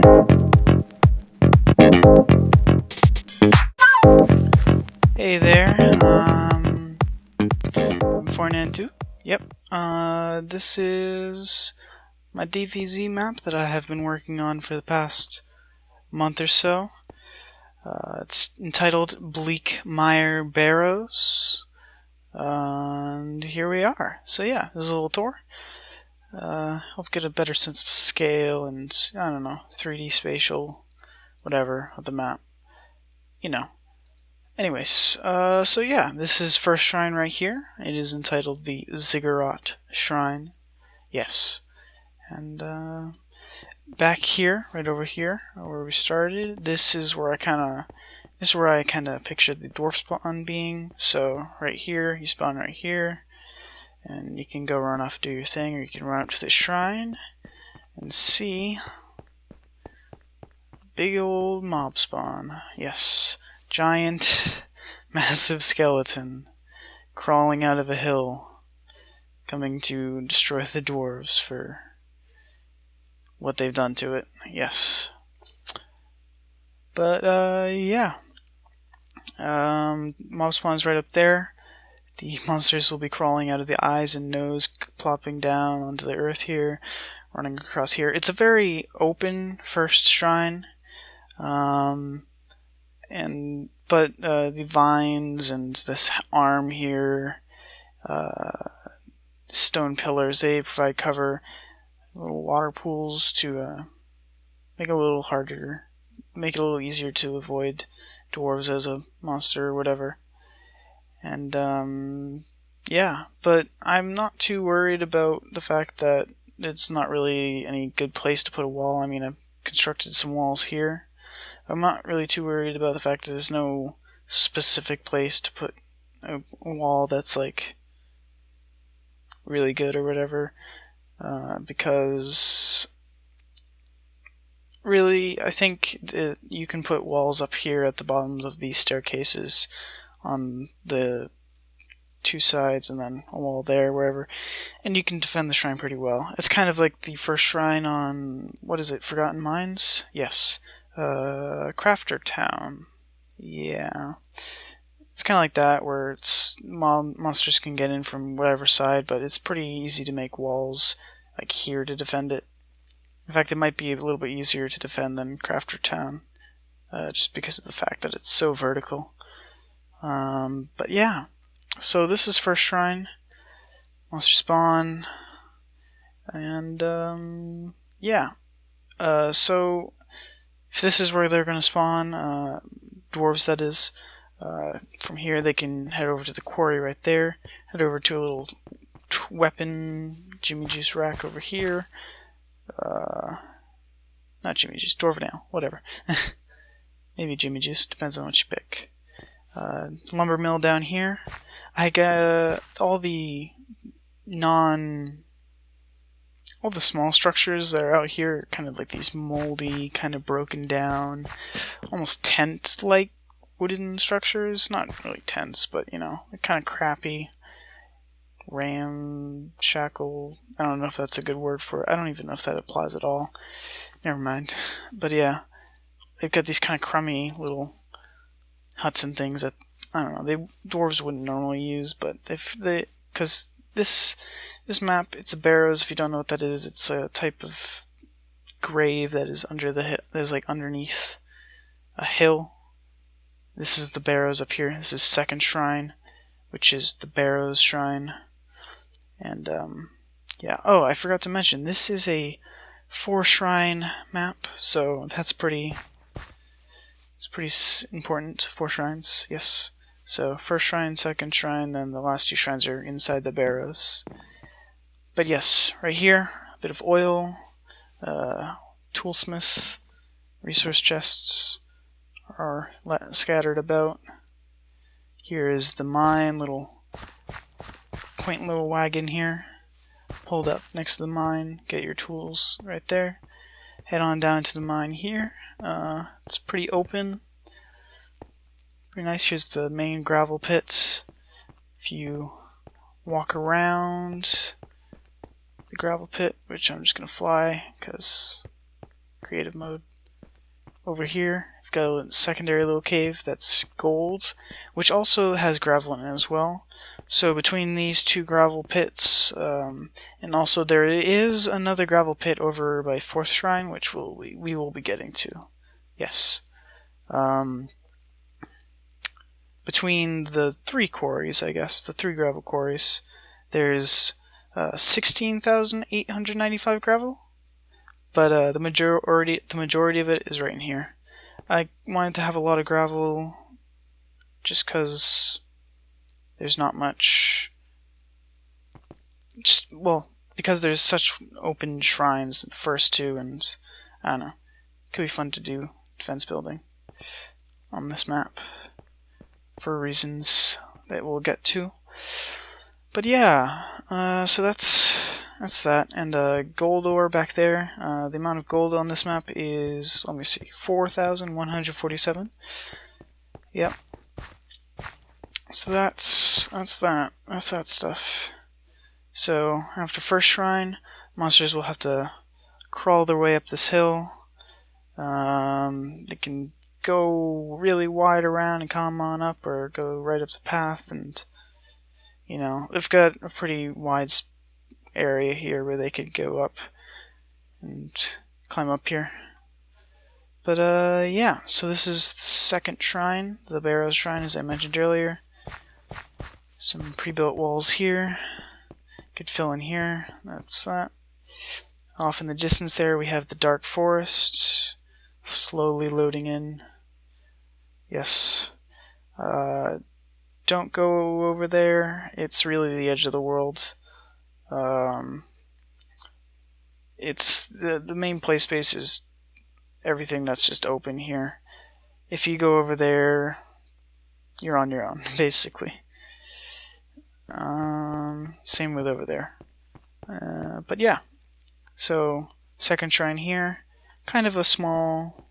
Hey there, I'm 492. Yep, this is my DVZ map that I have been working on for the past month or so. It's entitled Bleakmire Barrows, and here we are. So yeah, this is a little tour. Help get a better sense of scale and, I don't know, 3D spatial, whatever, of the map. You know. Anyways, so yeah, this is first shrine right here. It is entitled the Ziggurat Shrine. Yes. And back here, right over here, where we started, this is where I kinda pictured the dwarf spawn being. So right here, you spawn right here, and you can go run off, do your thing, or you can run up to the shrine and see big old mob spawn. Yes. Giant, massive skeleton crawling out of a hill, coming to destroy the dwarves for what they've done to it. Yes. But, yeah. Mob spawn's right up there. The monsters will be crawling out of the eyes and nose, plopping down onto the earth here, running across here. It's a very open first shrine. But the vines and this arm here, stone pillars, they provide cover. Little water pools to make it a little harder, make it a little easier to avoid dwarves as a monster or whatever. And yeah, but I'm not too worried about the fact that it's not really any good place to put a wall. I mean, I've constructed some walls here. I'm not really too worried about the fact that there's no specific place to put a wall that's like really good or whatever, because really I think that you can put walls up here at the bottoms of these staircases on the two sides and then a wall there, wherever, and you can defend the shrine pretty well. It's kind of like the first shrine on, what is it, Forgotten Mines? Yes. Crafter Town. Yeah. It's kind of like that, where it's monsters can get in from whatever side, but it's pretty easy to make walls like here to defend it. In fact, it might be a little bit easier to defend than Crafter Town, just because of the fact that it's so vertical. But yeah, so this is first shrine, monster spawn, and yeah. So if this is where they're going to spawn, dwarves that is, from here they can head over to the quarry right there, head over to a little weapon Jimmy Juice rack over here, not Jimmy Juice, Dwarf Nail, whatever. Maybe Jimmy Juice, depends on what you pick. Lumber mill down here. I got all the small structures that are out here are kind of like these moldy, kind of broken down, almost tent-like wooden structures. Not really tents, but, you know, kind of crappy, ramshackle. I don't know if that's a good word for it. I don't even know if that applies at all. Never mind. But yeah, they've got these kind of crummy little huts and things that, I don't know, dwarves wouldn't normally use, but because this map, it's a Barrows. If you don't know what that is, it's a type of grave that is underneath a hill. This is the Barrows up here. This is second shrine, which is the Barrows shrine. And yeah. Oh, I forgot to mention, this is a 4-shrine map, so that's pretty important. 4 shrines, yes. So first shrine, second shrine, then the last 2 shrines are inside the Barrows. But yes, right here, a bit of oil, toolsmith, resource chests are scattered about. Here is the mine, quaint little wagon here, pulled up next to the mine. Get your tools right there. Head on down to the mine here. It's pretty open. Pretty nice. Here's the main gravel pit. If you walk around the gravel pit, which I'm just going to fly because creative mode, over here, we've got a secondary little cave that's gold, which also has gravel in it as well. So between these two gravel pits, and also there is another gravel pit over by 4th Shrine, which we will be getting to. Yes. Between the 3 quarries, I guess, the 3 gravel quarries, there's 16,895 gravel, but the majority of it is right in here. I wanted to have a lot of gravel just because there's not much. Because there's such open shrines, the first 2, and I don't know, it could be fun to do defense building on this map for reasons that we'll get to. But yeah, so that's that. And gold ore back there. The amount of gold on this map is, let me see, 4,147. Yep. So that's that stuff. So after 1st Shrine, monsters will have to crawl their way up this hill. They can go really wide around and come on up, or go right up the path, and you know, they've got a pretty wide area here where they could go up and climb up here. But yeah, so this is the 2nd Shrine, the Barrows Shrine, as I mentioned earlier. Some pre-built walls here. Could fill in here. That's that. Off in the distance there we have the Dark Forest, slowly loading in. Yes. Don't go over there. It's really the edge of the world. It's the main play space is everything that's just open here. If you go over there, you're on your own, basically. Same with over there. But yeah. So 2nd Shrine here, kind of a small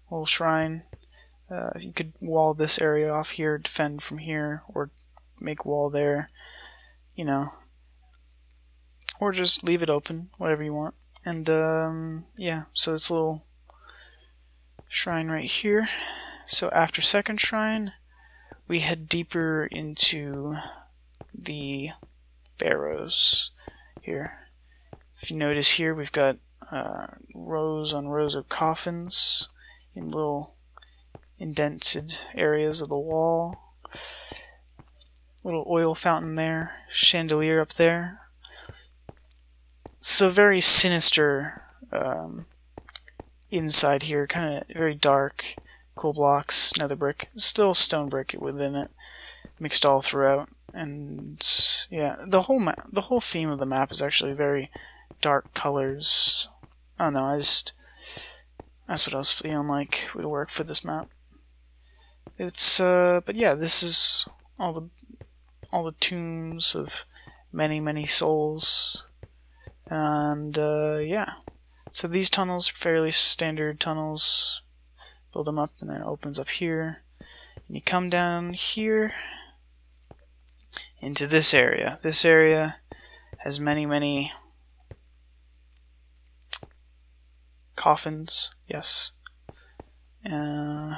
little shrine. You could wall this area off here, defend from here, or make wall there, you know, or just leave it open, whatever you want. And yeah, so this little shrine right here. So after 2nd Shrine, we head deeper into the Barrows here. If you notice here, we've got rows on rows of coffins in little indented areas of the wall. Little oil fountain there, chandelier up there. So very sinister inside here, kind of very dark. Cool blocks, nether brick, still stone brick within it, mixed all throughout. And yeah, the whole theme of the map is actually very dark colors. I don't know, that's what I was feeling like would work for this map. It's but yeah, this is all the tombs of many souls, and yeah. So these tunnels are fairly standard tunnels. Build them up, and then it opens up here, and you come down here into this area. This area has many coffins. Yes. Kind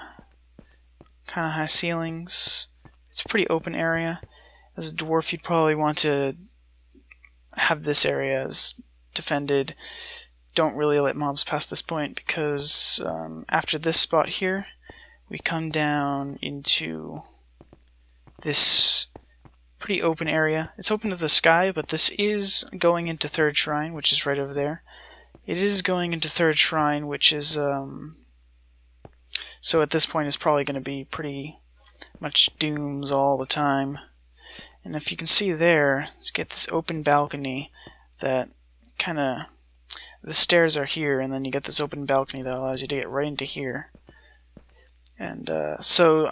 of high ceilings. It's a pretty open area. As a dwarf, you'd probably want to have this area as defended. Don't really let mobs pass this point, because after this spot here, we come down into this pretty open area. It's open to the sky, but this is going into 3rd Shrine, which is right over there. It is going into 3rd Shrine, which is so at this point it's probably going to be pretty much dooms all the time. And if you can see there, let's get this open balcony that kind of, the stairs are here, and then you get this open balcony that allows you to get right into here. And so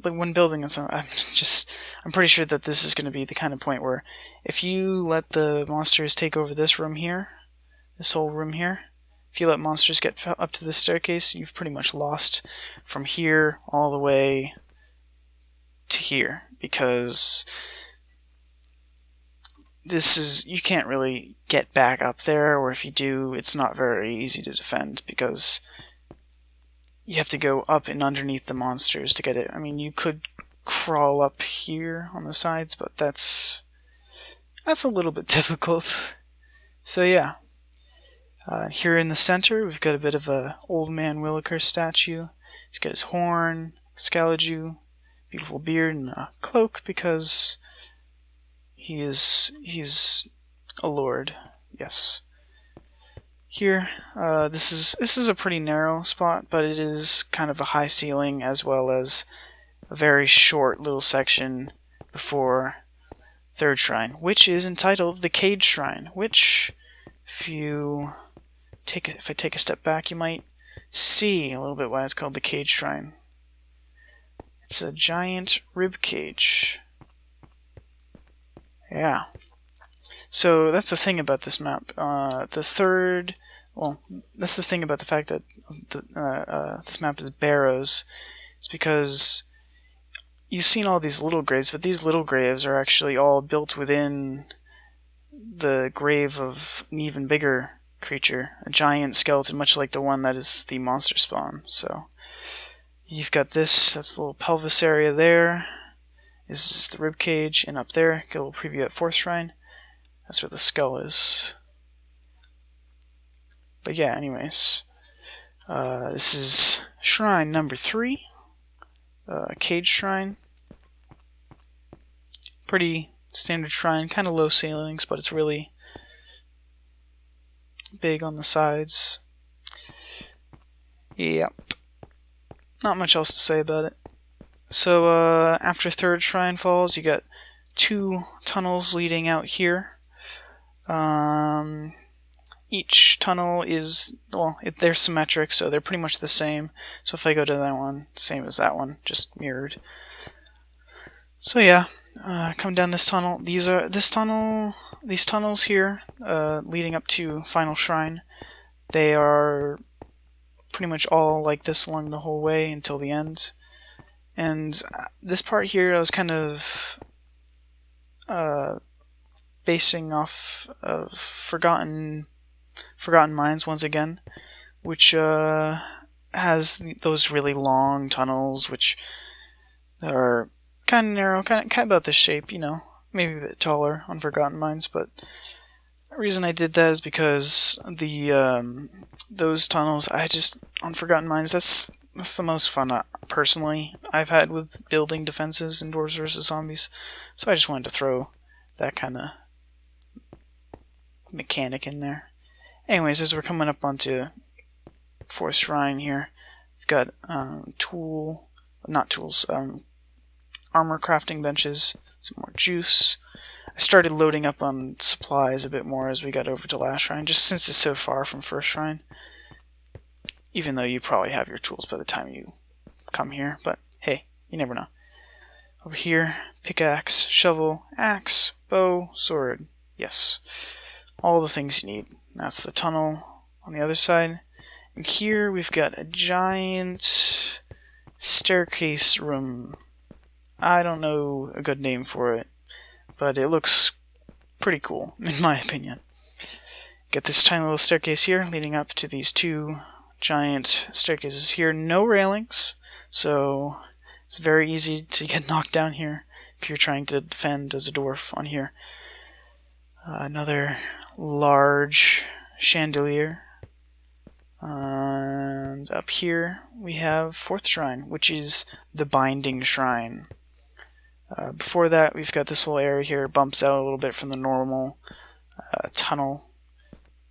when building this, I'm pretty sure that this is going to be the kind of point where if you let the monsters take over this room here, this whole room here, if you let monsters get up to this staircase, you've pretty much lost from here all the way to here, because you can't really get back up there, or if you do, it's not very easy to defend, because you have to go up and underneath the monsters to get it. I mean, you could crawl up here on the sides, but that's a little bit difficult. So yeah, here in the center, we've got a bit of a old man Williker statue. He's got his horn, Scalaju, beautiful beard, and a cloak because he's a lord. Yes. Here, this is a pretty narrow spot, but it is kind of a high ceiling as well as a very short little section before third shrine, which is entitled the Cage Shrine. Which, if I take a step back, you might see a little bit why it's called the Cage Shrine. It's a giant rib cage. Yeah. So that's the thing about this map. That's the thing about the fact that this map is Barrows. It's because you've seen all these little graves, but these little graves are actually all built within the grave of an even bigger creature, a giant skeleton, much like the one that is the monster spawn. So you've got this, that's the little pelvis area there. This is the rib cage, and up there, get a little preview at fourth shrine. That's where the skull is. But yeah, anyways, this is shrine number 3, Cage Shrine. Pretty standard shrine, kind of low ceilings, but it's really big on the sides. Yep. Not much else to say about it. So after third shrine falls, you got 2 tunnels leading out here. Each tunnel is, they're symmetric, so they're pretty much the same. So if I go to that one, same as that one, just mirrored. So yeah, come down this tunnel. These tunnels here, leading up to final shrine, they are pretty much all like this along the whole way until the end. And this part here, I was kind of basing off of Forgotten Mines once again, which has those really long tunnels, which are kind of narrow, kind of about this shape, you know, maybe a bit taller on Forgotten Mines. But the reason I did that is because those tunnels, on Forgotten Mines, that's the most fun, personally, I've had with building defenses in Dwarves vs. Zombies. So I just wanted to throw that kind of mechanic in there. Anyways, as we're coming up onto fourth shrine here, we've got armor crafting benches, some more juice. I started loading up on supplies a bit more as we got over to last shrine, just since it's so far from first shrine. Even though you probably have your tools by the time you come here, but hey, you never know. Over here, pickaxe, shovel, axe, bow, sword. Yes, all the things you need. That's the tunnel on the other side. And here we've got a giant staircase room. I don't know a good name for it, but it looks pretty cool, in my opinion. Get this tiny little staircase here, leading up to these 2 giant staircases here. No railings, so it's very easy to get knocked down here if you're trying to defend as a dwarf on here. Another large chandelier. And up here we have fourth shrine, which is the Binding Shrine. Before that, we've got this little area here, bumps out a little bit from the normal tunnel.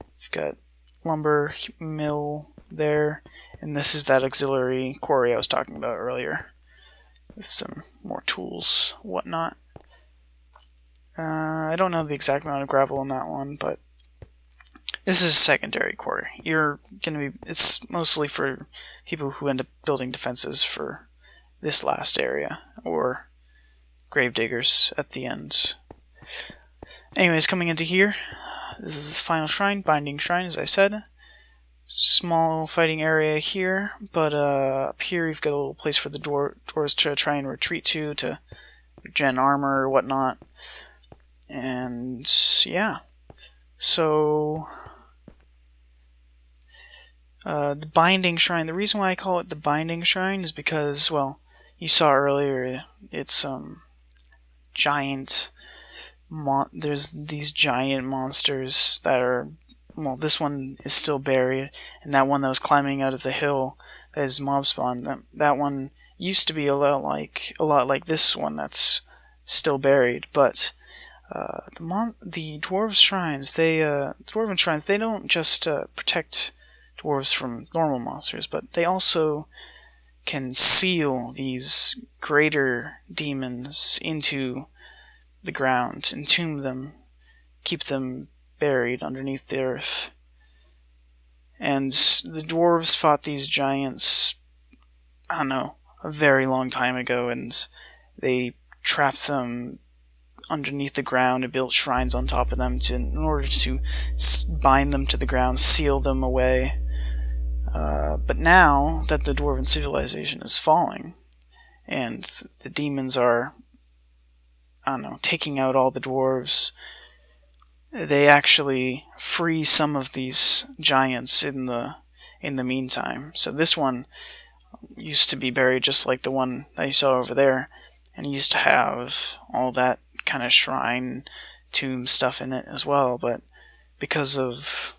We've got lumber mill there, and this is that auxiliary quarry I was talking about earlier, with some more tools, whatnot. I don't know the exact amount of gravel in that one, but this is a secondary quarry. It's mostly for people who end up building defenses for this last area, or gravediggers at the end. Anyways, coming into here, this is the final shrine, Binding Shrine, as I said. Small fighting area here, but up here you've got a little place for the dwarves to try and retreat to regen armor or whatnot. And yeah, so The Binding Shrine. The reason why I call it the Binding Shrine is because, well, you saw earlier, it's giant. There's these giant monsters that are. Well, this one is still buried, and that one that was climbing out of the hill that is mob spawn. That one used to be a lot like this one that's still buried, but the dwarven shrines, they don't just protect dwarves from normal monsters, but they also can seal these greater demons into the ground, entomb them, keep them buried underneath the earth. And the dwarves fought these giants, I don't know, a very long time ago, and they trapped them underneath the ground and built shrines on top of them in order to bind them to the ground, seal them away. But now that the dwarven civilization is falling, and the demons are, I don't know, taking out all the dwarves, they actually free some of these giants in the meantime. So this one used to be buried just like the one that you saw over there, and it used to have all that kind of shrine tomb stuff in it as well, but because of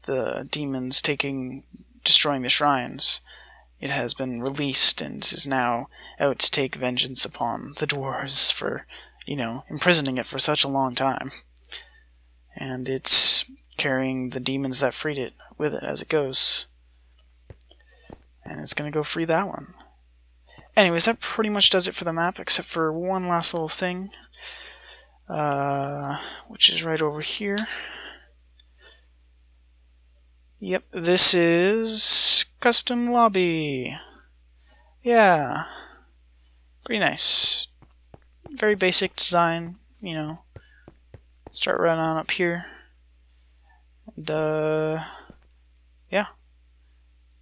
the demons destroying the shrines, it has been released and is now out to take vengeance upon the dwarves for, imprisoning it for such a long time. And it's carrying the demons that freed it with it as it goes. And it's gonna go free that one. Anyways, that pretty much does it for the map, except for one last little thing, which is right over here. Yep, this is custom lobby. Yeah, pretty nice. Very basic design, Start right on up here. And, yeah.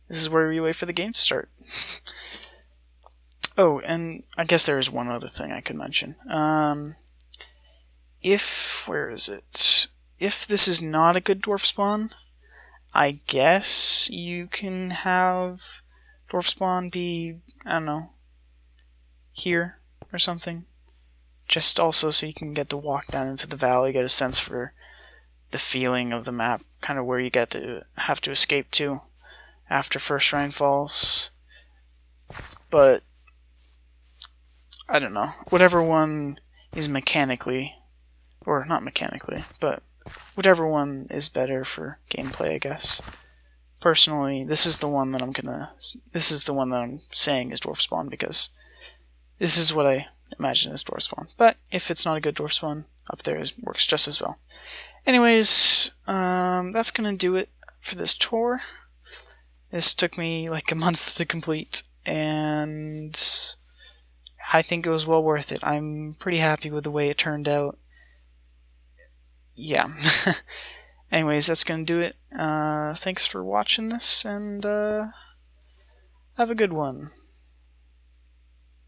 This is where we wait for the game to start. Oh, and I guess there is one other thing I could mention. Where is it? If this is not a good dwarf spawn, I guess you can have dwarf spawn be, I don't know, here or something. Just also so you can get to walk down into the valley, get a sense for the feeling of the map, kind of where you have to escape to after first shrine falls. But I don't know, whatever one is mechanically, or not mechanically, but whatever one is better for gameplay, I guess. Personally, this is the one that I'm saying is dwarf spawn, because this is what I imagine as dwarf spawn. But if it's not a good dwarf spawn, up there it works just as well. Anyways, that's gonna do it for this tour. This took me like a month to complete, and I think it was well worth it. I'm pretty happy with the way it turned out. Yeah. Anyways, that's gonna do it. Thanks for watching this, and have a good one.